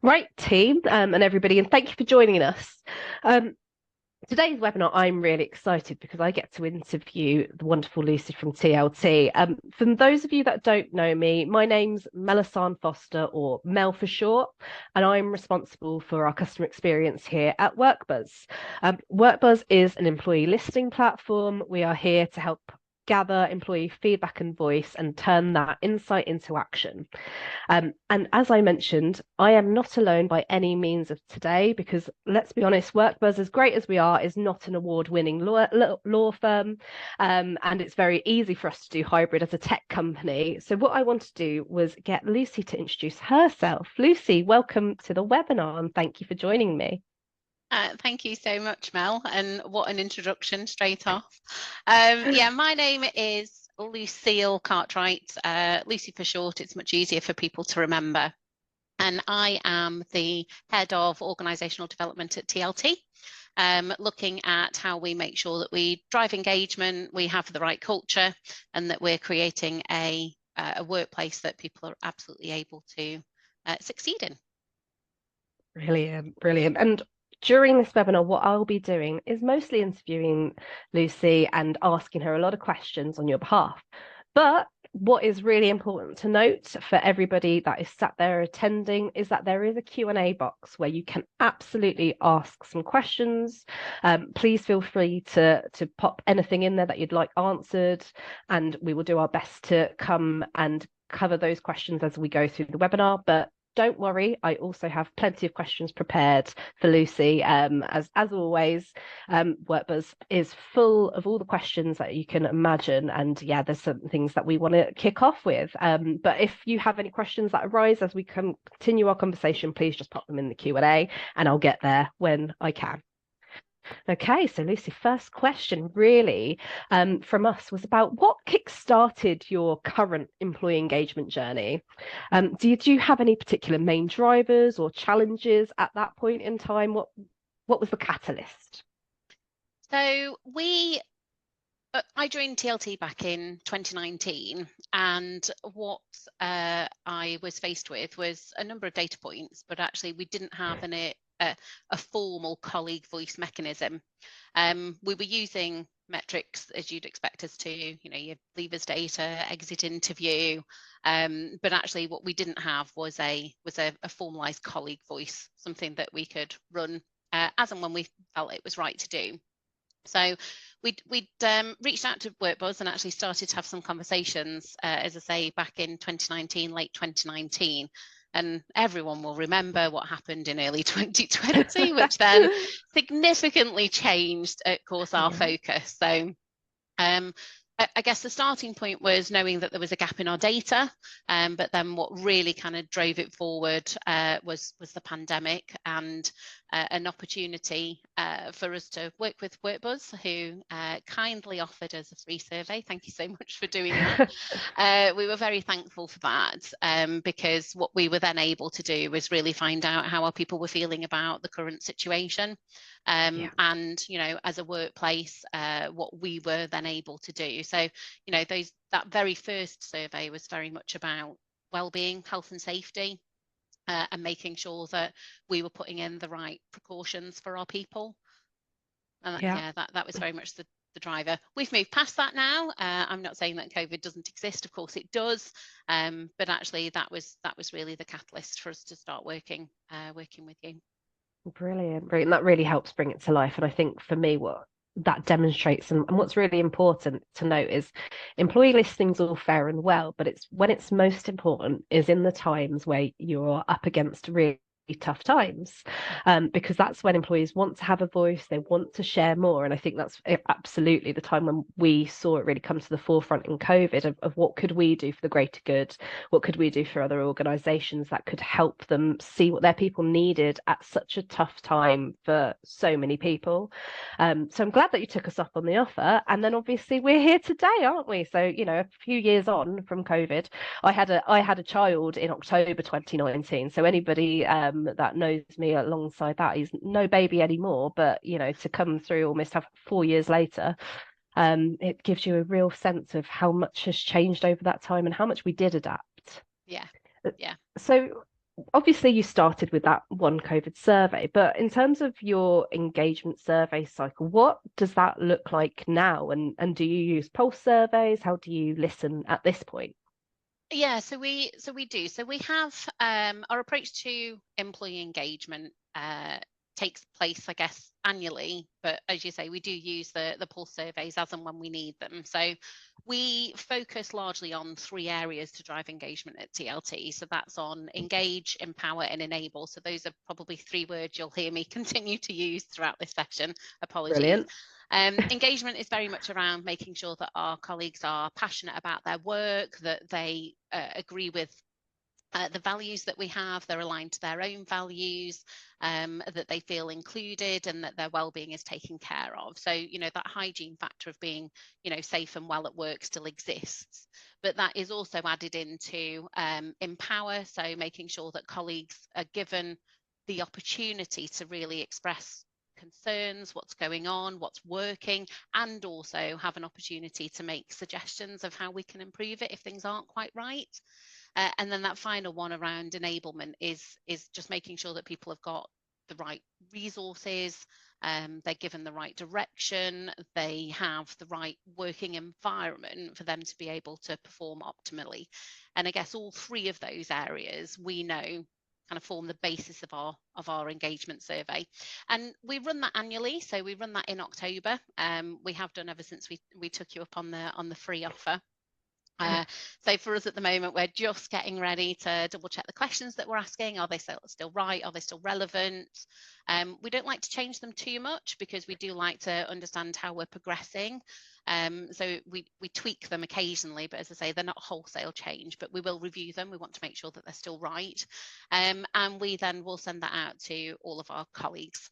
Right, team, and everybody, and thank you for joining us. Um, Today's webinar, I'm really excited because I get to interview the wonderful Lucy from TLT. For those of you that don't know me, my name's Melisande Foster, or Mel for short, and I'm responsible for our customer experience here at WorkBuzz. WorkBuzz is an employee listing platform. We are here to help gather employee feedback and voice and turn that insight into action. And as I mentioned, I am not alone by any means of today because let's be honest, WorkBuzz, as great as we are, is not an award-winning law firm. And it's very easy for us to do hybrid as a tech company. So what I want to do was get Lucy to introduce herself. Lucy, welcome to the webinar and thank you for joining me. Thank you so much, Mel, and what an introduction straight off. Yeah, my name is Lucielle Cartwright, Lucy for short. It's much easier for people to remember. And I am the head of Organisational Development at TLT, looking at how we make sure that we drive engagement, we have the right culture, and that we're creating a workplace that people are absolutely able to succeed in. Brilliant, brilliant. And during this webinar, what I'll be doing is mostly interviewing Lucy and asking her a lot of questions on your behalf. But what is really important to note for everybody that is sat there attending is that there is a Q&A box where you can absolutely ask some questions. Please feel free to pop anything in there that you'd like answered, and we will do our best to come and cover those questions as we go through the webinar. But don't worry, I also have plenty of questions prepared for Lucy. As always, WorkBuzz is full of all the questions that you can imagine. And yeah, there's some things that we want to kick off with. But if you have any questions that arise as we continue our conversation, please just pop them in the Q&A and I'll get there when I can. Okay, so Lucy, first question really from us was about what kick-started your current employee engagement journey? Did you have any particular main drivers or challenges at that point in time? What was the catalyst? So I joined TLT back in 2019, and what I was faced with was a number of data points, but actually we didn't have a formal colleague voice mechanism. We were using metrics as you'd expect us to, your leavers data, exit interview, but actually what we didn't have was a formalized colleague voice, something that we could run as and when we felt it was right to do. So we'd reached out to WorkBuzz and actually started to have some conversations, as I say, back in 2019, late 2019. And everyone will remember what happened in early 2020, which then significantly changed, of course, our focus. So I guess the starting point was knowing that there was a gap in our data, but then what really kind of drove it forward was the pandemic and an opportunity for us to work with WorkBuzz, who kindly offered us a free survey. Thank you so much for doing that. We were very thankful for that, because what we were then able to do was really find out how our people were feeling about the current situation. And, as a workplace, what we were then able to do. So, that very first survey was very much about well-being, health and safety, and making sure that we were putting in the right precautions for our people. And that was very much the driver. We've moved past that now. I'm not saying that COVID doesn't exist. Of course it does. But actually that was really the catalyst for us to start working with you. Brilliant, brilliant. That really helps bring it to life. And I think for me, what that demonstrates and what's really important to note is employee listings all fair and well, but it's when it's most important is in the times where you're up against really tough times, because that's when employees want to have a voice, they want to share more. And I think that's absolutely the time when we saw it really come to the forefront in COVID of what could we do for the greater good, what could we do for other organizations that could help them see what their people needed at such a tough time for so many people. So I'm glad that you took us up on the offer, and then obviously we're here today, aren't we? So a few years on from COVID, I had a child in October 2019, so anybody that knows me alongside that, he's no baby anymore, but to come through almost 4 years later, it gives you a real sense of how much has changed over that time and how much we did adapt. Yeah. So obviously you started with that one COVID survey, but in terms of your engagement survey cycle, what does that look like now? And do you use pulse surveys? How do you listen at this point? Yeah, so we do. So we have our approach to employee engagement takes place, I guess, annually. But as you say, we do use the pulse surveys as and when we need them. So we focus largely on three areas to drive engagement at TLT. So that's on engage, empower, and enable. So those are probably three words you'll hear me continue to use throughout this session. Apologies. Brilliant. Engagement is very much around making sure that our colleagues are passionate about their work, that they agree with the values that we have, they're aligned to their own values, that they feel included and that their well-being is taken care of. So, that hygiene factor of being, safe and well at work still exists. But that is also added into empower, so making sure that colleagues are given the opportunity to really express concerns, what's going on, what's working, and also have an opportunity to make suggestions of how we can improve it if things aren't quite right. And then that final one around enablement is just making sure that people have got the right resources, they're given the right direction, they have the right working environment for them to be able to perform optimally. And I guess all three of those areas we know kind of form the basis of our engagement survey, and we run that annually. So we run that in October. We have done ever since we took you up on the free offer. So for us at the moment, we're just getting ready to double check the questions that we're asking. Are they still right? Are they still relevant? We don't like to change them too much because we do like to understand how we're progressing. So we tweak them occasionally, but as I say, they're not wholesale change, but we will review them. We want to make sure that they're still right. And we then will send that out to all of our colleagues.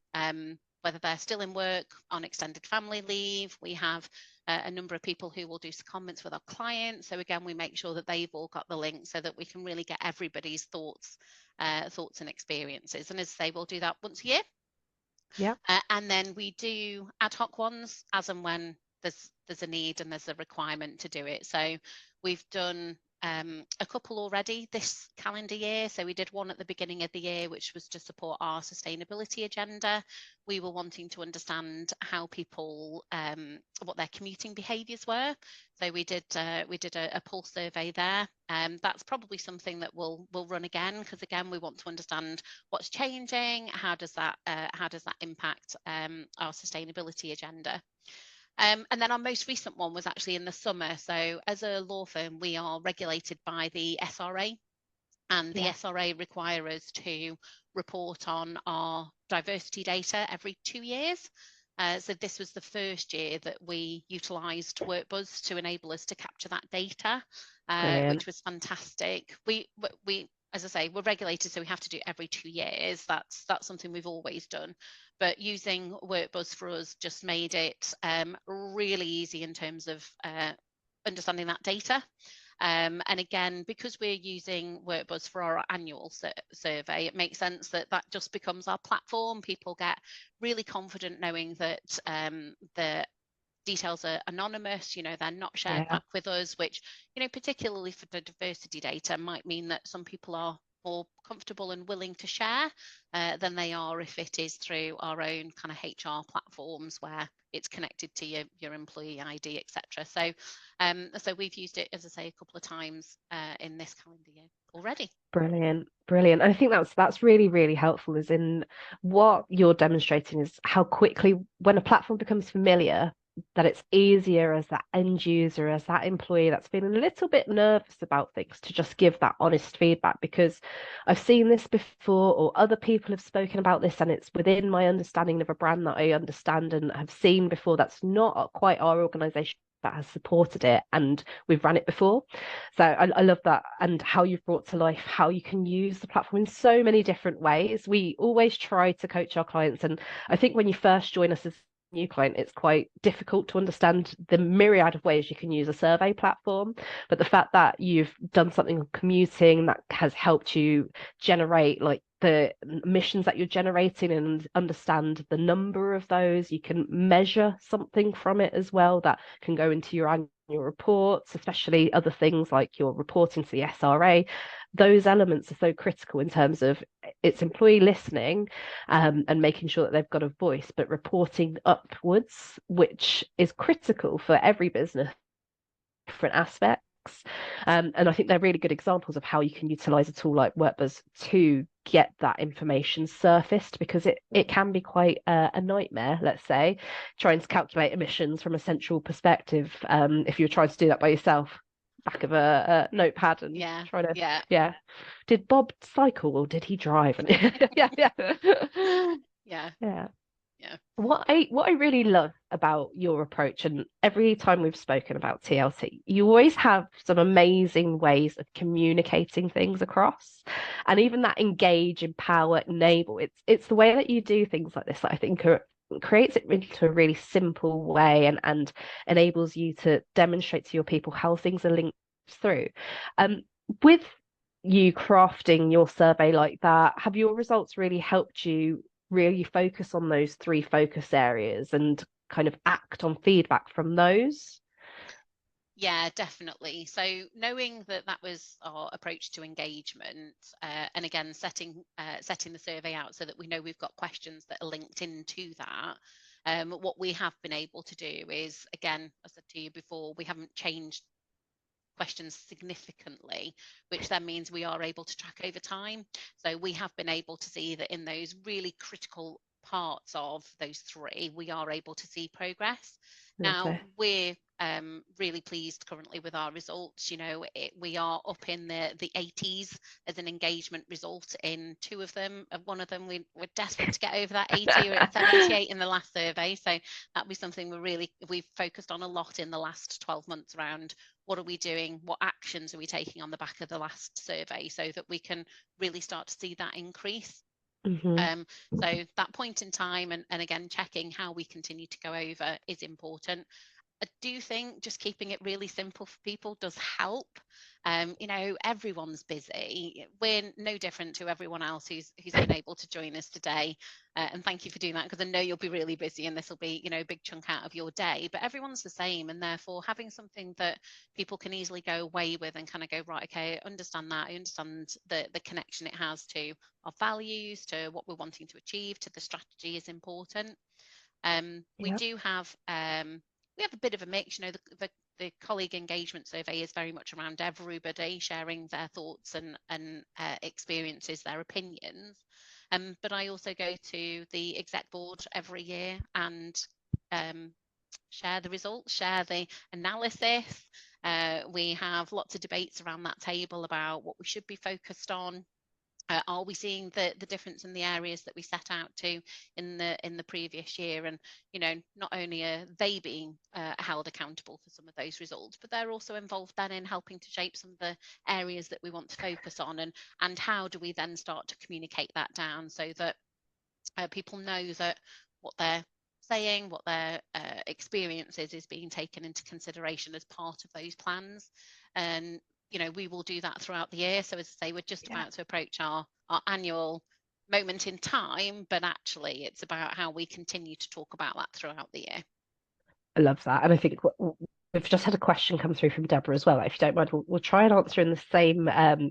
Whether they're still in work, on extended family leave, we have a number of people who will do comments with our clients. So again, we make sure that they've all got the link so that we can really get everybody's thoughts and experiences. And as I say, we'll do that once a year. Yeah. And then we do ad hoc ones as and when there's a need and there's a requirement to do it. So we've done a couple already this calendar year. So we did one at the beginning of the year, which was to support our sustainability agenda. We were wanting to understand how people, what their commuting behaviours were. So we did a pulse survey there. That's probably something that we'll run again, because again, we want to understand what's changing. How does that impact our sustainability agenda? And then our most recent one was actually in the summer. So as a law firm, we are regulated by the SRA, and the SRA require us to report on our diversity data every 2 years. So this was the first year that we utilised WorkBuzz to enable us to capture that data, which was fantastic. We as I say, we're regulated, so we have to do it every 2 years. That's something we've always done. But using WorkBuzz for us just made it really easy in terms of understanding that data. And again, because we're using WorkBuzz for our annual survey, it makes sense that that just becomes our platform. People get really confident knowing that the details are anonymous, they're not shared back with us, which, particularly for the diversity data, might mean that some people are more comfortable and willing to share than they are if it is through our own kind of HR platforms where it's connected to your employee ID, etc. So we've used it, as I say, a couple of times in this calendar year already. Brilliant. I think that's really, really helpful, is in what you're demonstrating is how quickly, when a platform becomes familiar, that it's easier as that end user, as that employee that's feeling a little bit nervous about things, to just give that honest feedback. Because I've seen this before, or other people have spoken about this, and it's within my understanding of a brand that I understand and have seen before, that's not quite our organization that has supported it, and we've ran it before. So I love that, and how you've brought to life how you can use the platform in so many different ways. We always try to coach our clients, and I think when you first join us as new client, it's quite difficult to understand the myriad of ways you can use a survey platform. But the fact that you've done something on commuting that has helped you generate like the emissions that you're generating and understand the number of those. You can measure something from it as well that can go into your annual reports, especially other things like your reporting to the SRA. Those elements are so critical in terms of its employee listening, and making sure that they've got a voice, but reporting upwards, which is critical for every business, different aspects. And I think they're really good examples of how you can utilize a tool like WorkBuzz to get that information surfaced, because it can be quite a nightmare, let's say, trying to calculate emissions from a central perspective, if you're trying to do that by yourself, back of a notepad and try to, yeah. Did Bob cycle or did he drive? Yeah, yeah. Yeah. Yeah. Yeah. What I really love about your approach, and every time we've spoken about TLT, you always have some amazing ways of communicating things across, and even that engage, empower, enable. It's the way that you do things like this that I think creates it into a really simple way, and enables you to demonstrate to your people how things are linked through. With you crafting your survey like that, have your results really helped you really focus on those 3 focus areas and kind of act on feedback from those? Yeah, definitely. So knowing that that was our approach to engagement, and again setting the survey out so that we know we've got questions that are linked into that. What we have been able to do is, again, as I said to you before, we haven't changed questions significantly, which then means we are able to track over time. So we have been able to see that in those really critical parts of those 3, we are able to see progress. Now, we're really pleased currently with our results. We are up in the 80s as an engagement result in 2 of them. One of them, we're desperate to get over that 80. We're at 78 in the last survey. So that'll be something we've focused on a lot in the last 12 months around what are we doing, what actions are we taking on the back of the last survey, so that we can really start to see that increase. So that point in time, and again, checking how we continue to go over is important. I do think just keeping it really simple for people does help. Everyone's busy. We're no different to everyone else who's been able to join us today. And thank you for doing that, because I know you'll be really busy and this will be, a big chunk out of your day. But everyone's the same, and therefore having something that people can easily go away with and kind of go, right, okay, I understand that. I understand the connection it has to our values, to what we're wanting to achieve, to the strategy is important. We do have we have a bit of a mix. The colleague engagement survey is very much around everybody sharing their thoughts and experiences, their opinions. But I also go to the exec board every year and share the results, share the analysis. We have lots of debates around that table about what we should be focused on. Are we seeing the difference in the areas that we set out to in the previous year? And not only are they being held accountable for some of those results, but they're also involved then in helping to shape some of the areas that we want to focus on. And how do we then start to communicate that down so that people know that what they're saying, what their experience is being taken into consideration as part of those plans. And we will do that throughout the year. So as I say, we're just about to approach our annual moment in time, but actually it's about how we continue to talk about that throughout the year. I love that. And I think we've just had a question come through from Deborah as well. If you don't mind, we'll try and answer in the same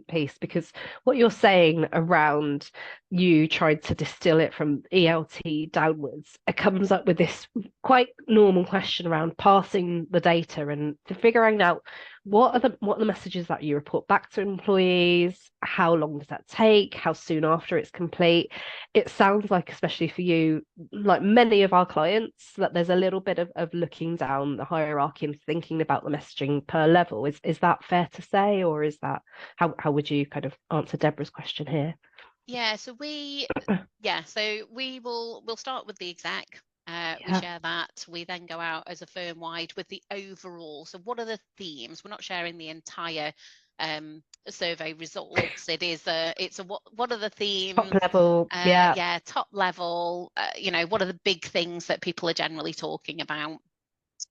piece, because what you're saying around you trying to distill it from ELT downwards, it comes up with this quite normal question around passing the data and figuring out what are the messages that you report back to employees, how long does that take, how soon after it's complete. It sounds like, especially for you, like many of our clients, that there's a little bit of looking down the hierarchy and thinking about the messaging per level. Is that fair to say, or is that how would you kind of answer Deborah's question here? So we'll start with the exec. We share that. We then go out as a firm wide with the overall. So what are the themes? We're not sharing the entire survey results. It's a what are the themes? Top level, top level. What are the big things that people are generally talking about?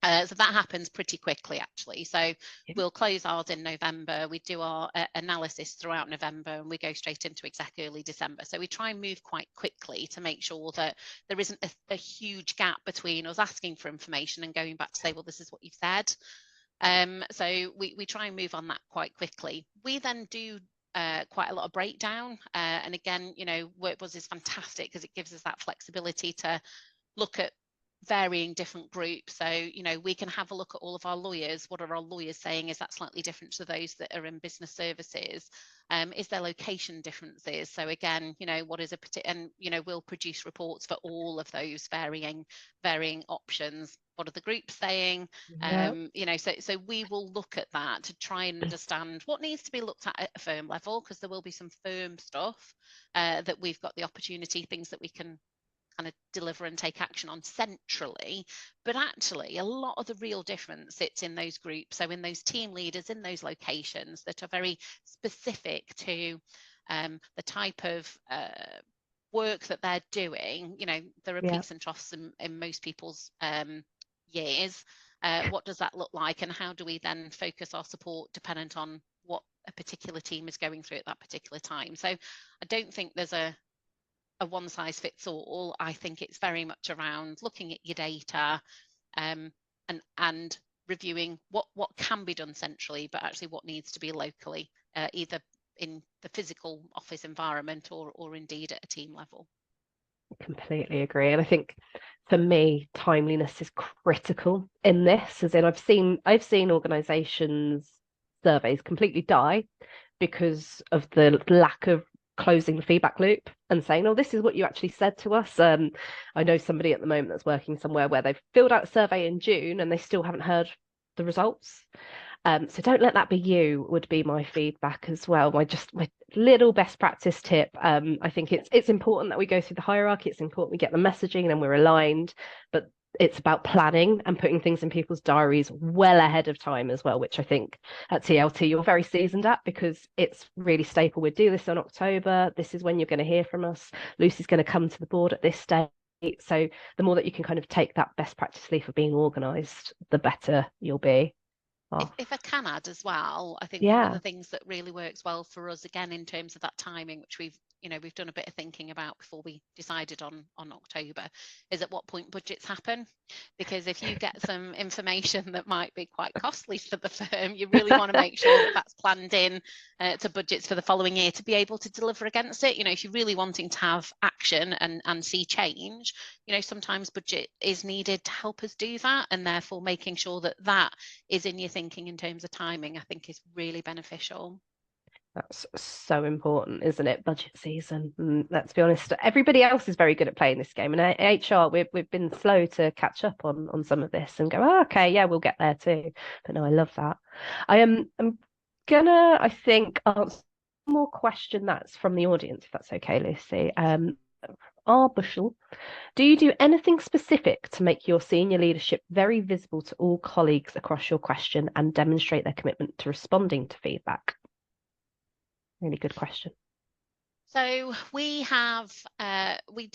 So that happens pretty quickly, actually. So we'll close ours in November. We do our analysis throughout November, and we go straight into exec early December. So we try and move quite quickly to make sure that there isn't a huge gap between us asking for information and going back to say, well, this is what you've said. So we try and move on that quite quickly. We then do quite a lot of breakdown. And again, WorkBuzz is fantastic because it gives us that flexibility to look at varying different groups. So, we can have a look at all of our lawyers. What are our lawyers saying? Is that slightly different to those that are in business services? Is there location differences? So again, what is a particular, and, we'll produce reports for all of those varying options. What are the groups saying? Yeah. So we will look at that to try and understand what needs to be looked at a firm level, because there will be some firm stuff that we've got the opportunity, things that we can kind of deliver and take action on centrally, but actually a lot of the real difference sits in those groups. So in those team leaders in those locations that are very specific to the type of work that they're doing. There are peaks and troughs in most people's years. What does that look like, and how do we then focus our support dependent on what a particular team is going through at that particular time? So I don't think there's a one size fits all. I think it's very much around looking at your data and reviewing what can be done centrally, but actually what needs to be locally, either in the physical office environment or indeed at a team level. Completely agree. And I think for me, timeliness is critical in this, as in I've seen organizations surveys completely die because of the lack of closing the feedback loop and saying, oh, this is what you actually said to us. I know somebody at the moment that's working somewhere where they've filled out a survey in June and they still haven't heard the results. So don't let that be you, would be my feedback as well. My little best practice tip. I think it's important that we go through the hierarchy. It's important we get the messaging and we're aligned, but it's about planning and putting things in people's diaries well ahead of time as well, which I think at TLT you're very seasoned at, because it's really staple. We'll do this in October. This is when you're going to hear from us. Lucy's going to come to the board at this date. So the more that you can kind of take that best practice leaf of being organised, the better you'll be. If I can add as well, I think one of Yeah. the things that really works well for us, again, in terms of that timing, which we've done a bit of thinking about before we decided on October, is at what point budgets happen. Because if you get some information that might be quite costly for the firm, you really want to make sure that that's planned in to budgets for the following year to be able to deliver against it. If you're really wanting to have action and see change, sometimes budget is needed to help us do that, and therefore making sure that that is in your thinking in terms of timing, I think, is really beneficial. That's so important, isn't it? Budget season. Let's be honest, everybody else is very good at playing this game, and HR, we've been slow to catch up on some of this and go, oh, okay, yeah, we'll get there too. But no, I love that. I'm gonna, I think, answer one more question that's from the audience, if that's okay, Lucy. R. Bushel, do you do anything specific to make your senior leadership very visible to all colleagues across your question and demonstrate their commitment to responding to feedback? Really good question. So we do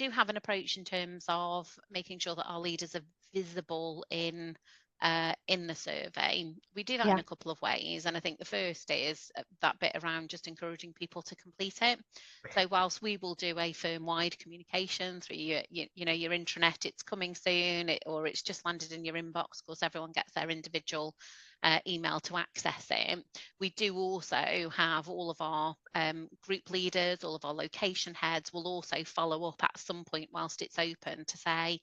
have an approach in terms of making sure that our leaders are visible in the survey. We do that in a couple of ways, and I think the first is that bit around just encouraging people to complete it. So whilst we will do a firm-wide communication through your intranet, it's coming soon, or it's just landed in your inbox, of course everyone gets their individual email to access it. We do also have all of our group leaders, all of our location heads will also follow up at some point whilst it's open to say,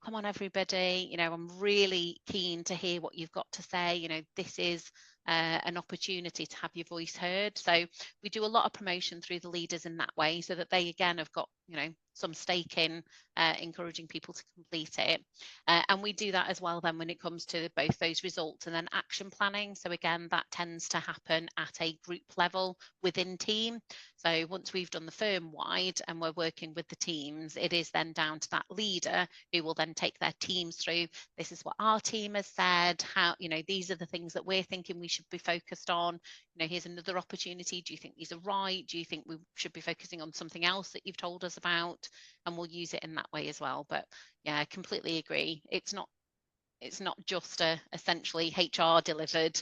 come on everybody, I'm really keen to hear what you've got to say. This is an opportunity to have your voice heard. So we do a lot of promotion through the leaders in that way, so that they again have got some stake in encouraging people to complete it. And we do that as well then when it comes to both those results and then action planning. So again, that tends to happen at a group level within team. So once we've done the firm wide and we're working with the teams, it is then down to that leader who will then take their teams through, this is what our team has said, how, these are the things that we're thinking we should be focused on. Here's another opportunity. Do you think these are right? Do you think we should be focusing on something else that you've told us about? And we'll use it in that way as well. But yeah, I completely agree. It's it's not just a essentially HR delivered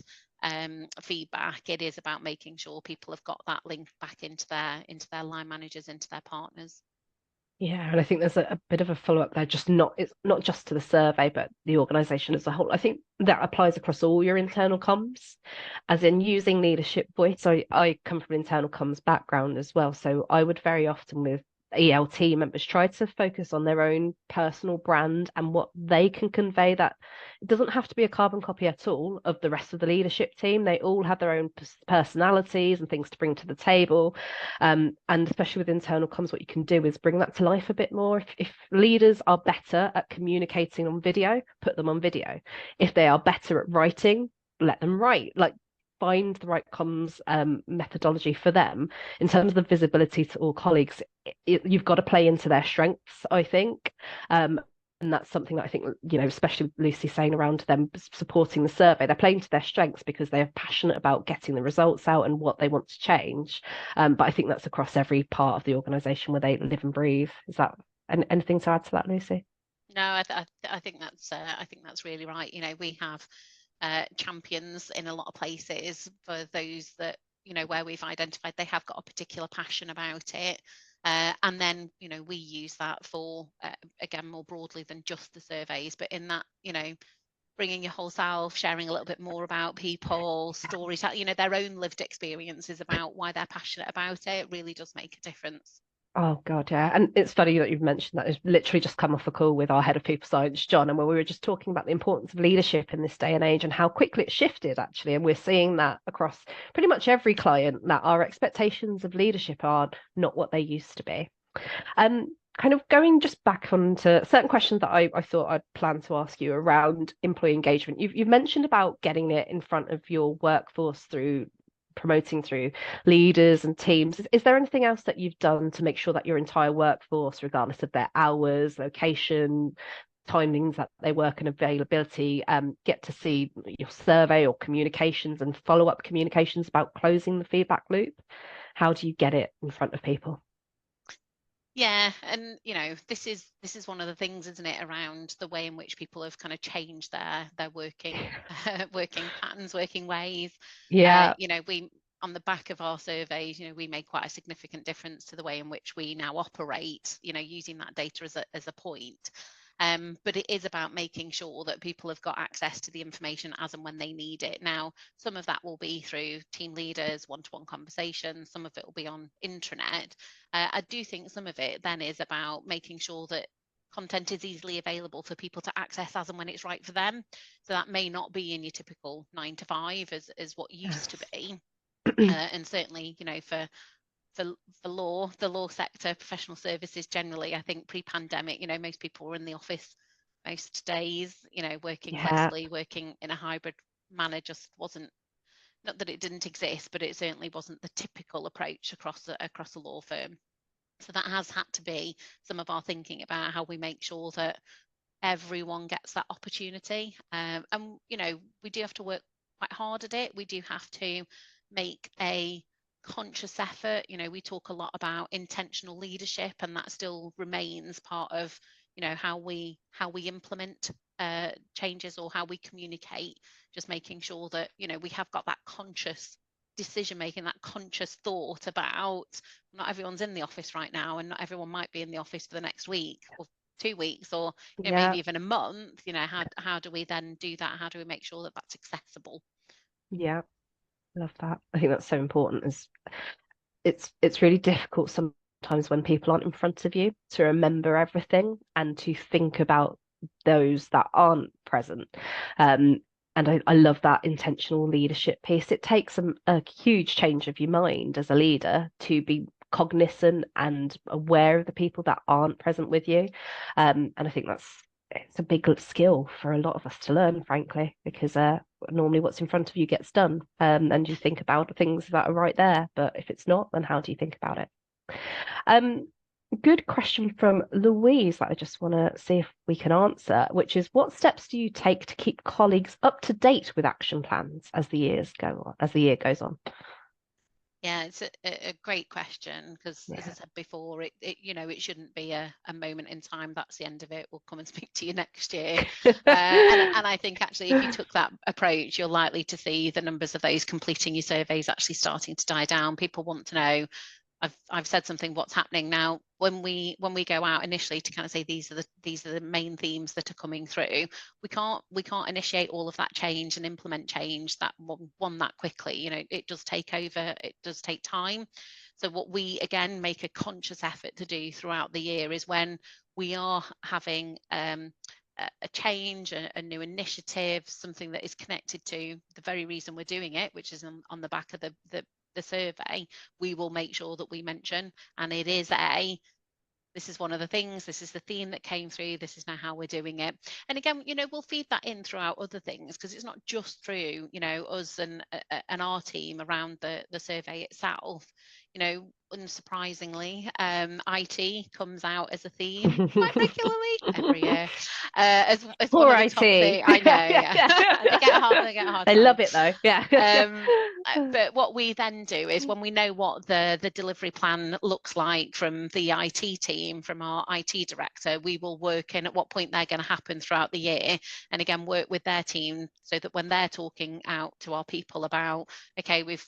feedback. It is about making sure people have got that link back into their line managers, into their partners. Yeah, and I think there's a bit of a follow-up there, just not it's not just to the survey, but the organisation as a whole. I think that applies across all your internal comms, as in using leadership voice. I come from internal comms background as well, so I would very often with ELT members try to focus on their own personal brand and what they can convey. That it doesn't have to be a carbon copy at all of the rest of the leadership team. They all have their own personalities and things to bring to the table. And especially with internal comms, what you can do is bring that to life a bit more. If leaders are better at communicating on video, put them on video. If they are better at writing, let them write. Like, find the right comms methodology for them in terms of the visibility to all colleagues. You've got to play into their strengths, I think. And that's something that I think, especially with Lucy saying around them supporting the survey, they're playing to their strengths because they are passionate about getting the results out and what they want to change. But I think that's across every part of the organisation where they live and breathe. Is that anything to add to that, Lucy? No, I think that's really right. We have champions in a lot of places for those that, where we've identified they have got a particular passion about it. And then, we use that for, again, more broadly than just the surveys, but in that, bringing your whole self, sharing a little bit more about people, stories, their own lived experiences about why they're passionate about it, really does make a difference. Oh God, yeah. And it's funny that you've mentioned that. It's literally just come off a call with our head of people science, John, and where we were just talking about the importance of leadership in this day and age and how quickly it shifted, actually. And we're seeing that across pretty much every client, that our expectations of leadership are not what they used to be. Kind of going just back onto certain questions that I thought I'd plan to ask you around employee engagement. You've mentioned about getting it in front of your workforce through promoting through leaders and teams. Is there anything else that you've done to make sure that your entire workforce, regardless of their hours, location, timings that they work and availability, get to see your survey or communications and follow-up communications about closing the feedback loop? How do you get it in front of people? Yeah, and this is one of the things, isn't it, around the way in which people have kind of changed their working working patterns, working ways. Yeah, We, on the back of our surveys, we made quite a significant difference to the way in which we now operate, using that data as a point. But it is about making sure that people have got access to the information as and when they need it. Now, some of that will be through team leaders, one-to-one conversations, some of it will be on intranet. I do think some of it then is about making sure that content is easily available for people to access as and when it's right for them. So that may not be in your typical 9 to 5 as what used to be. And certainly, for the law sector, professional services generally, I think pre-pandemic, most people were in the office most days, working yeah, flexibly, working in a hybrid manner just wasn't, not that it didn't exist, but it certainly wasn't the typical approach across a law firm. So that has had to be some of our thinking about how we make sure that everyone gets that opportunity. And, we do have to work quite hard at it. We do have to make a conscious effort. We talk a lot about intentional leadership, and that still remains part of, how we implement changes or how we communicate, just making sure that, we have got that conscious decision making, that conscious thought about not everyone's in the office right now, and not everyone might be in the office for the next week or 2 weeks, or yeah, maybe even a month. How do we then do that? How do we make sure that that's accessible? yeah. Love that. I think that's so important. Is it's really difficult sometimes when people aren't in front of you to remember everything and to think about those that aren't present. And I love that intentional leadership piece. It takes a huge change of your mind as a leader to be cognizant and aware of the people that aren't present with you. And I think it's a big skill for a lot of us to learn, frankly, because normally what's in front of you gets done, and you think about things that are right there. But if it's not, then how do you think about it? Um, Good question from Louise that I just want to see if we can answer, which is what steps do you take to keep colleagues up to date with action plans as the year goes on? Yeah, it's a great question, because as I Yeah. said before, it shouldn't be a moment in time. That's the end of it. We'll come and speak to you next year. And I think actually, if you took that approach, you're likely to see the numbers of those completing your surveys actually starting to die down. People want to know, I've said something, what's happening now. When we go out initially to kind of say these are the main themes that are coming through, we can't initiate all of that change and implement change that one that quickly. It does take time. So what we again make a conscious effort to do throughout the year is, when we are having a change, a new initiative, something that is connected to the very reason we're doing it, which is on the back of the survey, we will make sure that we mention, and it is this is one of the things, this is the theme that came through, this is now how we're doing it. And again, we'll feed that in throughout other things, because it's not just through us and our team around the survey itself. Unsurprisingly, IT comes out as a theme quite regularly every year, as one Poor of the top IT. things. I know, Yeah, yeah. yeah. They get a hard They time. love it though. Yeah. But what we then do is, when we know what the delivery plan looks like from the IT team, from our IT director, we will work in at what point they're going to happen throughout the year, and again work with their team, so that when they're talking out to our people about, okay, we've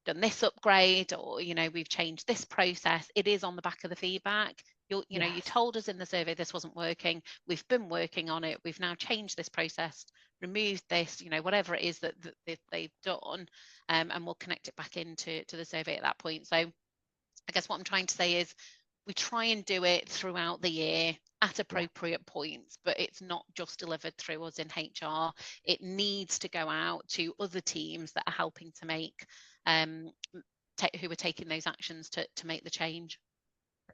done this upgrade, or we've changed this process, it is on the back of the feedback. You Yes. told us in the survey this wasn't working, we've been working on it, we've now changed this process, removed this, whatever it is that they've done, and we'll connect it back into the survey at that point. So I guess what I'm trying to say is, we try and do it throughout the year at Yeah. appropriate points, but it's not just delivered through us in HR. It needs to go out to other teams that are helping to make, who are taking those actions to make the change.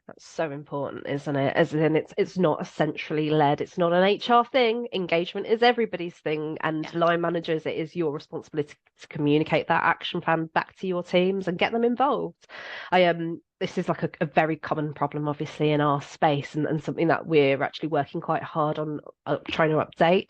That's so important, isn't it? As in, it's not centrally led. It's not an HR thing. Engagement is everybody's thing, and Yeah. line managers, it is your responsibility to communicate that action plan back to your teams and get them involved. This is like a very common problem, obviously, in our space, and something that we're actually working quite hard on trying to update.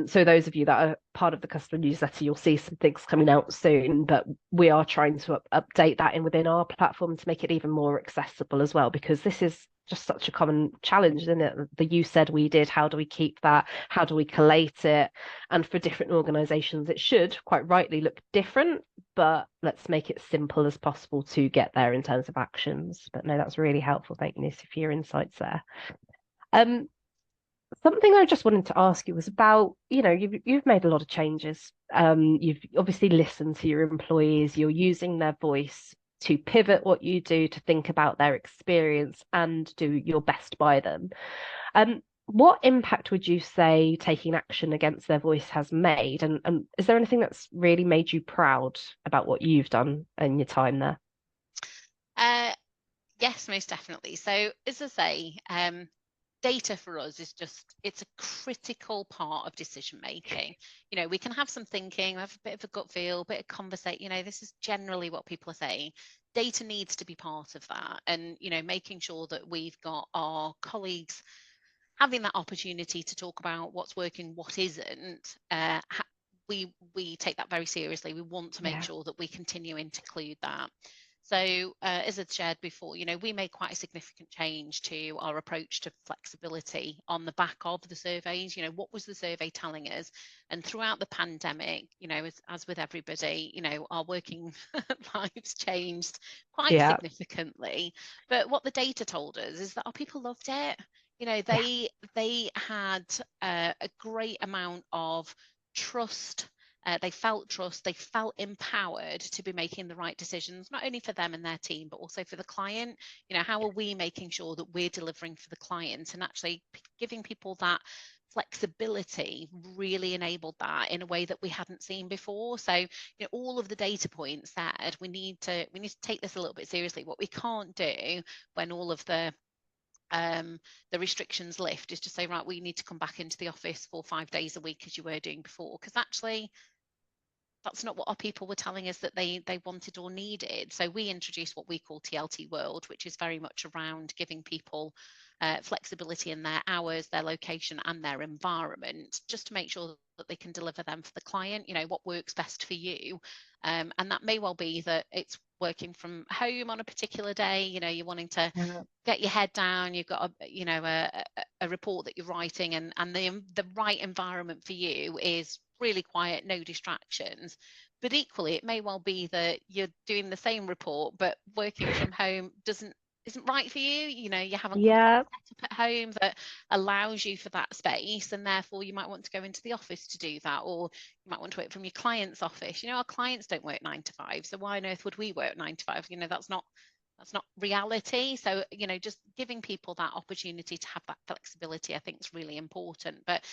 So those of you that are part of the customer newsletter, you'll see some things coming out soon, but we are trying to update that within our platform to make it even more accessible as well, because this is just such a common challenge, isn't it? The you said, we did, how do we keep that? How do we collate it? And for different organizations, it should quite rightly look different, but let's make it simple as possible to get there in terms of actions. But no, that's really helpful. Thank you, Lucy, for your insights there. Um, Something I just wanted to ask you was about, you've made a lot of changes. You've obviously listened to your employees, you're using their voice to pivot what you do, to think about their experience and do your best by them. What impact would you say taking action against their voice has made? And is there anything that's really made you proud about what you've done in your time there? Uh, yes, most definitely. So as I say, data for us is it's a critical part of decision making. We can have some thinking, have a bit of a gut feel, a bit of conversation. This is generally what people are saying. Data needs to be part of that, and making sure that we've got our colleagues having that opportunity to talk about what's working, what isn't. We take that very seriously. We want to make Yeah. sure that we continue to include that. So as I've shared before, we made quite a significant change to our approach to flexibility on the back of the surveys. What was the survey telling us? And throughout the pandemic, as with everybody, our working lives changed quite Yeah. significantly. But what the data told us is that our people loved it. Yeah. They had a great amount of trust. They felt trust, they felt empowered to be making the right decisions, not only for them and their team, but also for the client. How are we making sure that we're delivering for the client, and actually giving people that flexibility really enabled that in a way that we hadn't seen before. So all of the data points said we need to take this a little bit seriously. What we can't do when all of the restrictions lift is to say, right, we need to come back into the office 4 or 5 days a week as you were doing before, because actually that's not what our people were telling us that they wanted or needed. So we introduced what we call TLT World, which is very much around giving people flexibility in their hours, their location and their environment, just to make sure that they can deliver them for the client, what works best for you. And that may well be that it's working from home on a particular day, you know, you're wanting to Yeah. get your head down, you've got a report that you're writing, and the right environment for you is really quiet, no distractions. But equally, it may well be that you're doing the same report, but working from home isn't right for you. You know, you haven't got Yeah. that setup at home that allows you for that space, and therefore you might want to go into the office to do that, or you might want to work from your client's office. You know, our clients don't work 9 to 5, so why on earth would we work 9 to 5? You know, that's not reality. So, you know, just giving people that opportunity to have that flexibility, I think, is really important. But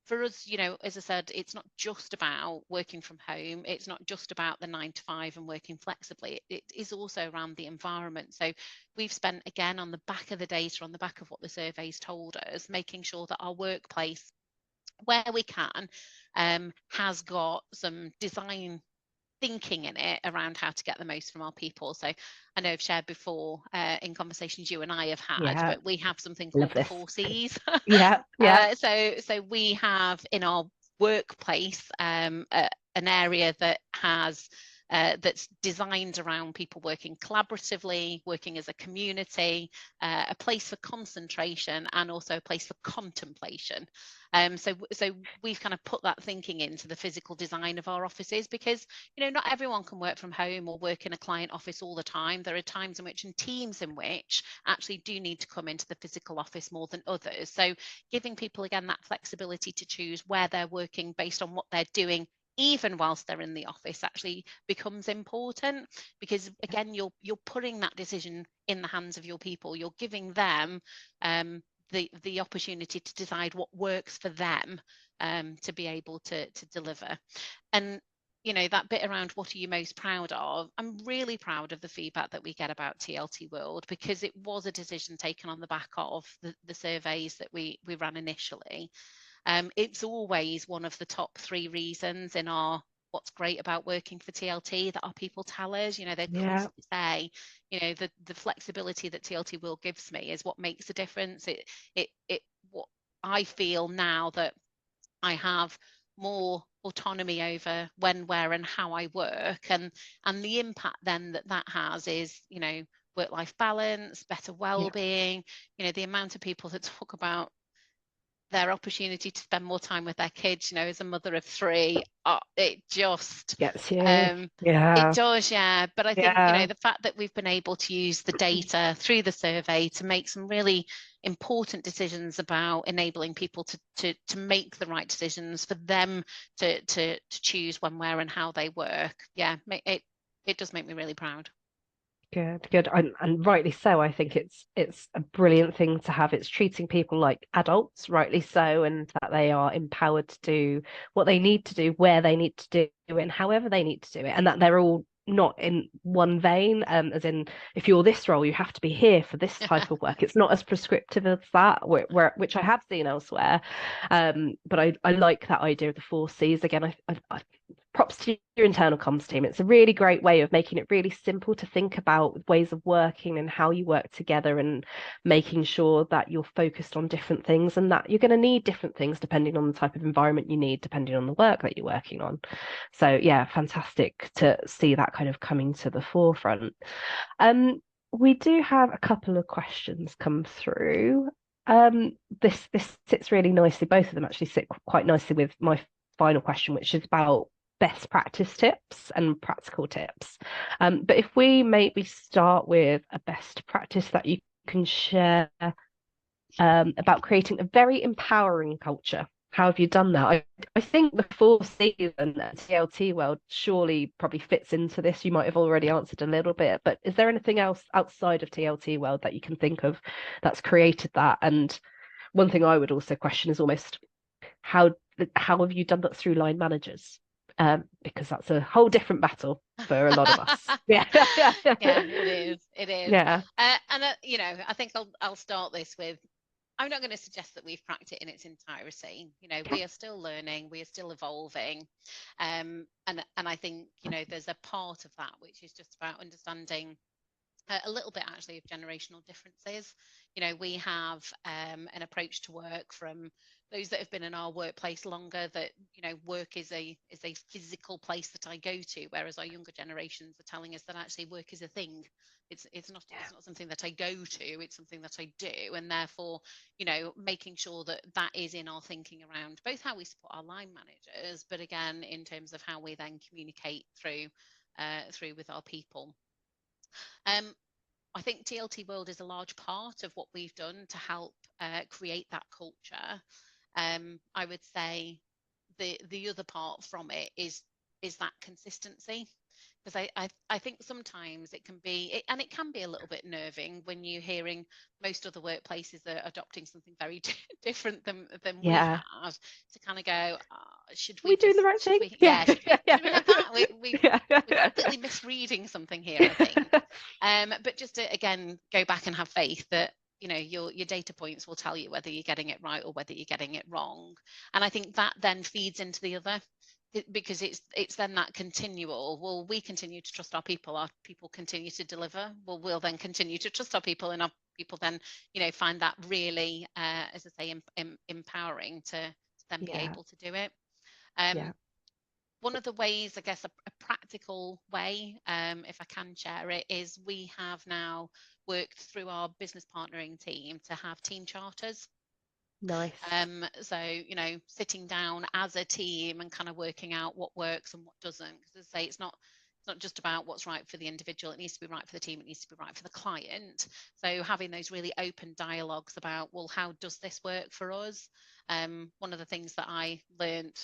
for us, you know, as I said, it's not just about working from home. It's not just about the 9 to 5 and working flexibly. It is also around the environment. So we've spent, again, on the back of the data, on the back of what the surveys told us, making sure that our workplace, where we can, has got some design thinking in it around how to get the most from our people. So I know I've shared before in conversations you and I have had, Yeah. but we have something Love called the this. 4 C's. Yeah. Yeah. So we have in our workplace an area that has that's designed around people working collaboratively, working as a community, a place for concentration, and also a place for contemplation. So we've kind of put that thinking into the physical design of our offices, because, you know, not everyone can work from home or work in a client office all the time. There are times in which, and teams in which, actually do need to come into the physical office more than others. So giving people, again, that flexibility to choose where they're working based on what they're doing, even whilst they're in the office, actually becomes important, because, again, you're putting that decision in the hands of your people. You're giving them the opportunity to decide what works for them, to be able to deliver. And, you know, that bit around what are you most proud of, I'm really proud of the feedback that we get about TLT World, because it was a decision taken on the back of the surveys that we ran initially. It's always one of the top 3 reasons in our what's great about working for TLT that our people tell us. You know, they Yeah. constantly say, you know, the flexibility that TLT World gives me is what makes a difference. It what I feel now that I have more autonomy over when, where, and how I work, and the impact then that has is, you know, work-life balance, better Yeah. well-being. You know, the amount of people that talk about their opportunity to spend more time with their kids, you know, as a mother of 3, it just Gets you. um it Yeah. does, yeah. But I think, you know, Yeah. the fact that we've been able to use the data through the survey to make some really important decisions about enabling people to make the right decisions for them to choose when, where, and how they work, yeah, it does make me really proud. Good, good, and rightly so. I think it's a brilliant thing to have. It's treating people like adults, rightly so, and that they are empowered to do what they need to do, where they need to do it, and however they need to do it, and that they're all not in one vein. As in, if you're this role, you have to be here for this type of work. It's not as prescriptive as that, which I have seen elsewhere. But I like that idea of the 4 Cs. Again, I props to your internal comms team. It's a really great way of making it really simple to think about ways of working and how you work together, and making sure that you're focused on different things, and that you're going to need different things depending on the type of environment you need, depending on the work that you're working on. So yeah, fantastic to see that kind of coming to the forefront. We do have a couple of questions come through. This sits really nicely. Both of them actually sit quite nicely with my final question, which is about best practice tips and practical tips. But if we maybe start with a best practice that you can share, about creating a very empowering culture. How have you done that? I think the 4 Cs and TLT world surely probably fits into this. You might have already answered a little bit, but is there anything else outside of TLT world that you can think of that's created that? And one thing I would also question is almost how how have you done that through line managers? Because that's a whole different battle for a lot of us. Yeah. Yeah, it is. Yeah. And you know, I think I'll start this with, I'm not going to suggest that we've cracked it in its entirety. You know, we are still learning, we are still evolving. And I think, you know, there's a part of that which is just about understanding a little bit actually of generational differences. You know, we have an approach to work from those that have been in our workplace longer, that work is a physical place that I go to, whereas our younger generations are telling us that actually work is a thing. It's not something that I go to, it's something that I do. And therefore, making sure that that is in our thinking around both how we support our line managers, but again in terms of how we then communicate through with our people. I think TLT World is a large part of what we've done to help create that culture. I would say the other part from it is that consistency, because I think sometimes it can be, and it can be a little bit nerving when you're hearing most other workplaces are adopting something very different than we Yeah. have, to kind of go, should Are we doing the right should thing? we should we have that? Yeah. We're completely misreading something here, I think. But just to again go back and have faith that your data points will tell you whether you're getting it right or whether you're getting it wrong. And I think that then feeds into the other, because it's then that continual, well, we continue to trust our people continue to deliver, well, we'll then continue to trust our people, and our people then find that really as I say empowering to then be able to do it. One of the ways, I guess, a practical way, if I can share it, is we have now worked through our business partnering team to have team charters. Nice. So, sitting down as a team and kind of working out what works and what doesn't. Because as I say, it's not just about what's right for the individual. It needs to be right for the team. It needs to be right for the client. So having those really open dialogues about, well, how does this work for us? One of the things that I learned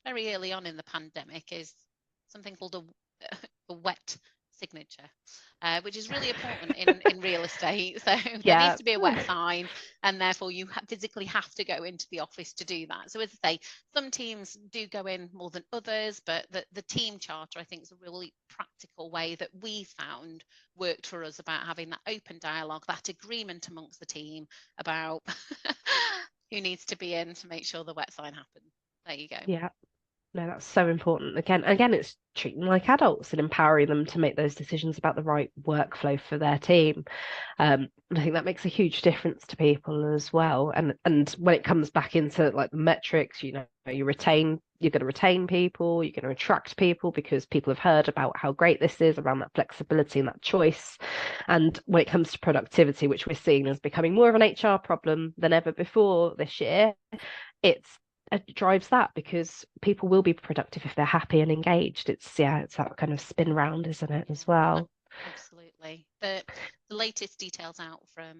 very early on in the pandemic is something called a wet signature, which is really important in real estate. So there needs to be a wet sign, and therefore you physically have to go into the office to do that. So as I say, some teams do go in more than others, but the team charter, I think, is a really practical way that we found worked for us, about having that open dialogue, that agreement amongst the team about who needs to be in to make sure the wet sign happens. There you go. Yeah. No, that's so important. Again, it's treating them like adults and empowering them to make those decisions about the right workflow for their team. I think that makes a huge difference to people as well. And when it comes back into like the metrics, you're going to retain people, you're going to attract people because people have heard about how great this is around that flexibility and that choice. And when it comes to productivity, which we're seeing as becoming more of an HR problem than ever before this year, it drives that, because people will be productive if they're happy and engaged. It's that kind of spin round, isn't it, as well? Absolutely. The latest details out from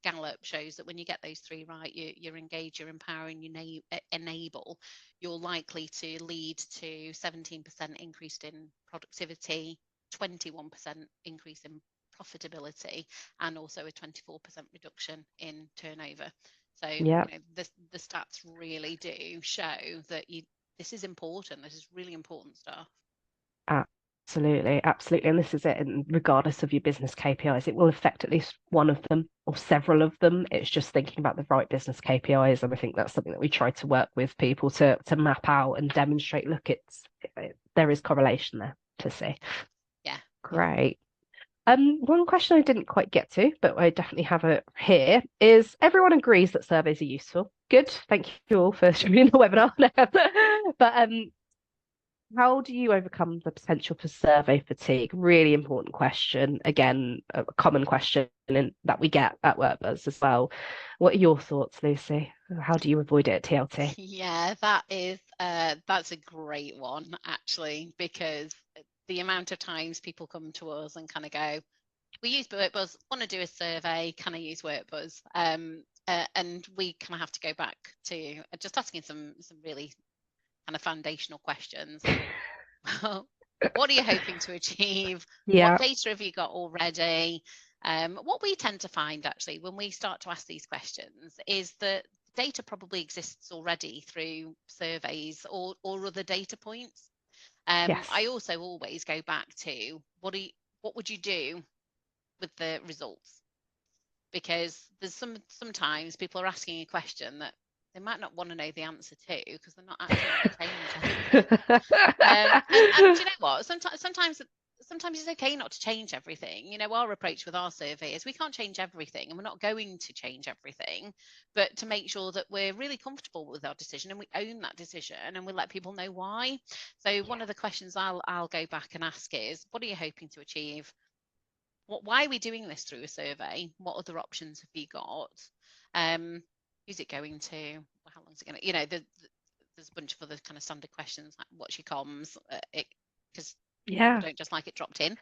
Gallup shows that when you get those three right, you're engaged, you're empowering, you enable, you're likely to lead to 17% increase in productivity, 21% increase in profitability, and also a 24% reduction in turnover. So the stats really do show that this is important. This is really important stuff. Absolutely. And this is it. And regardless of your business KPIs, it will affect at least one of them or several of them. It's just thinking about the right business KPIs, and I think that's something that we try to work with people to map out and demonstrate. Look, there is correlation there to see. Yeah. Great. One question I didn't quite get to, but I definitely have it here, is everyone agrees that surveys are useful. Good. Thank you all for joining the webinar. But how do you overcome the potential for survey fatigue? Really important question. Again, a common question that we get at WorkBuzz as well. What are your thoughts, Lucy? How do you avoid it at TLT? Yeah, that's a great one, actually, because the amount of times people come to us and kind of go, we use WorkBuzz, want to do a survey, can I use WorkBuzz? And we kind of have to go back to just asking some really kind of foundational questions. What are you hoping to achieve? What data have you got already? What we tend to find, actually, when we start to ask these questions, is that data probably exists already through surveys or other data points. I also always go back to what would you do with the results? Because there's sometimes people are asking a question that they might not want to know the answer to, because they're not actually going to change anything. And do you know what? Sometimes sometimes it's okay not to change everything. You know, our approach with our survey is we can't change everything and we're not going to change everything, but to make sure that we're really comfortable with our decision and we own that decision and we let people know why. So one of the questions I'll go back and ask is, what are you hoping to achieve? Why are we doing this through a survey? What other options have you got? Who's it going to? How long is it going to? You know, there's a bunch of other kind of standard questions like what's your comms? Because people don't just like it dropped in.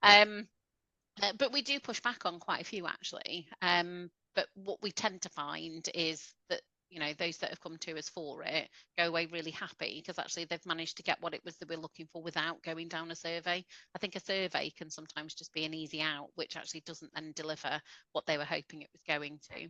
But we do push back on quite a few actually. But what we tend to find is that, you know, those that have come to us for it go away really happy because actually they've managed to get what it was that we're looking for without going down a survey. I think a survey can sometimes just be an easy out, which actually doesn't then deliver what they were hoping it was going to.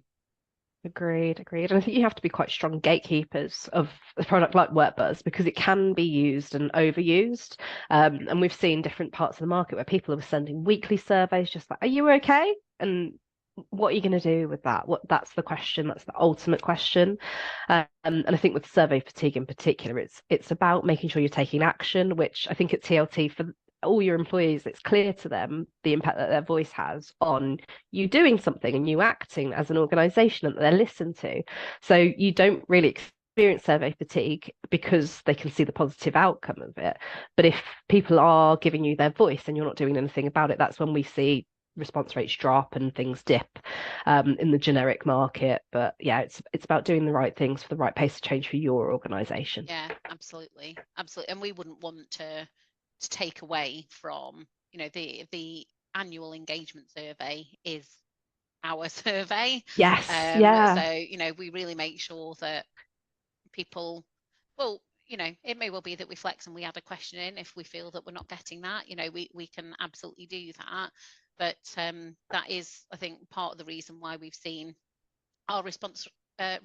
Agreed. And I think you have to be quite strong gatekeepers of a product like WorkBuzz because it can be used and overused. And we've seen different parts of the market where people are sending weekly surveys just like, are you okay? And what are you going to do with that? That's the question. That's the ultimate question. And I think with survey fatigue in particular, it's about making sure you're taking action, which I think at TLT for all your employees, it's clear to them the impact that their voice has on you doing something and you acting as an organization and that they're listened to. So you don't really experience survey fatigue because they can see the positive outcome of it. But if people are giving you their voice and you're not doing anything about it, that's when we see response rates drop and things dip in the generic market. But yeah, it's about doing the right things for the right pace of change for your organization. Yeah, absolutely. And we wouldn't want to take away from, you know, the annual engagement survey is our survey. Yes. So, you know, we really make sure that people, well, you know, it may well be that we flex and we add a question in if we feel that we're not getting that. You know, we can absolutely do that. But that is, I think, part of the reason why we've seen our response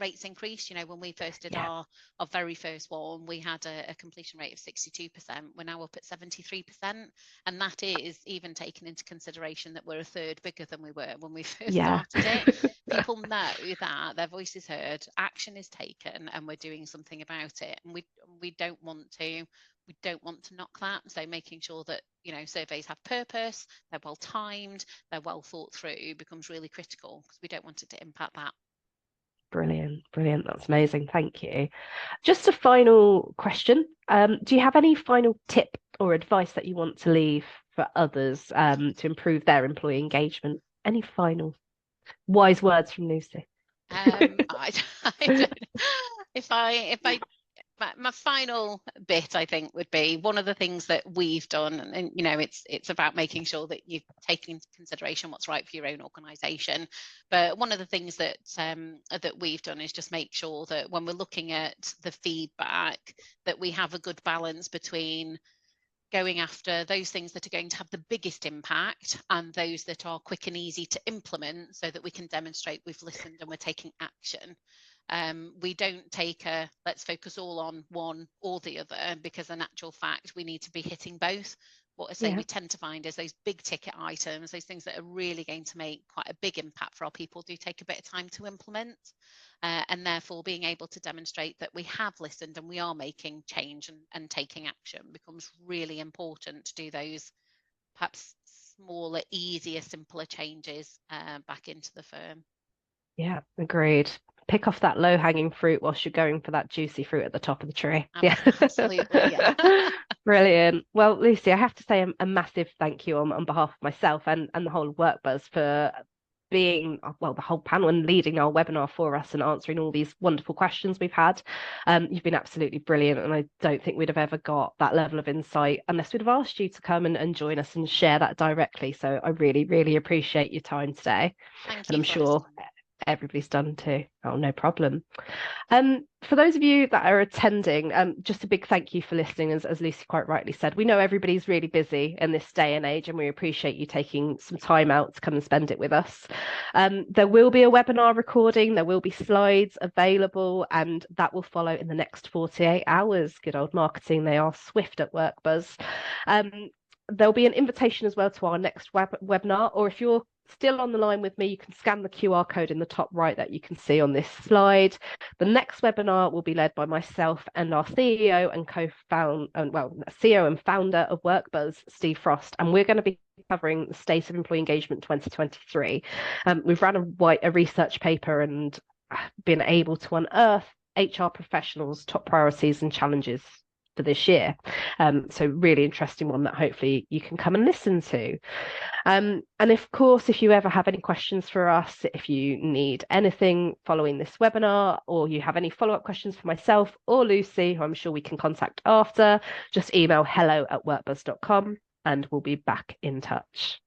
rates increase. You know, when we first did our very first one, we had a completion rate of 62%. We're now up at 73%. And that is even taking into consideration that we're a third bigger than we were when we first started it. People know that their voice is heard, action is taken, and we're doing something about it. And we don't want to knock that. So making sure that, you know, surveys have purpose, they're well timed, they're well thought through becomes really critical because we don't want it to impact that. Brilliant. That's amazing. Thank you. Just a final question. Do you have any final tip or advice that you want to leave for others to improve their employee engagement? Any final wise words from Lucy? I don't, if I my final bit, I think, would be one of the things that we've done, and you know, it's about making sure that you've taken into consideration what's right for your own organisation. But one of the things that that we've done is just make sure that when we're looking at the feedback, that we have a good balance between going after those things that are going to have the biggest impact and those that are quick and easy to implement so that we can demonstrate we've listened and we're taking action. We don't take a let's focus all on one or the other because in actual fact we need to be hitting both. What I say we tend to find is those big ticket items, those things that are really going to make quite a big impact for our people do take a bit of time to implement. And therefore being able to demonstrate that we have listened and we are making change and taking action becomes really important to do those perhaps smaller, easier, simpler changes back into the firm. Yeah, agreed. Pick off that low-hanging fruit whilst you're going for that juicy fruit at the top of the tree. Absolutely, yeah. Brilliant. Well, Lucy, I have to say a massive thank you on behalf of myself and the whole WorkBuzz for being, well, the whole panel and leading our webinar for us and answering all these wonderful questions we've had. You've been absolutely brilliant, and I don't think we'd have ever got that level of insight unless we'd have asked you to come and join us and share that directly. So I really, really appreciate your time today. Thank and you I'm sure everybody's done too. Oh, no problem. For those of you that are attending, just a big thank you for listening. As Lucy quite rightly said, we know everybody's really busy in this day and age, and we appreciate you taking some time out to come and spend it with us. There will be a webinar recording, there will be slides available, and that will follow in the next 48 hours. Good old marketing, they are swift at WorkBuzz. There'll be an invitation as well to our next webinar, or if you're still on the line with me, you can scan the QR code in the top right that you can see on this slide. The next webinar will be led by myself and our CEO and CEO and founder of WorkBuzz, Steve Frost, and we're going to be covering the State of Employee Engagement 2023. We've run a research paper and been able to unearth HR professionals' top priorities and challenges for this year. So really interesting one that hopefully you can come and listen to. And of course, if you ever have any questions for us, if you need anything following this webinar, or you have any follow-up questions for myself or Lucy, who I'm sure we can contact after, just email hello@workbuzz.com and we'll be back in touch.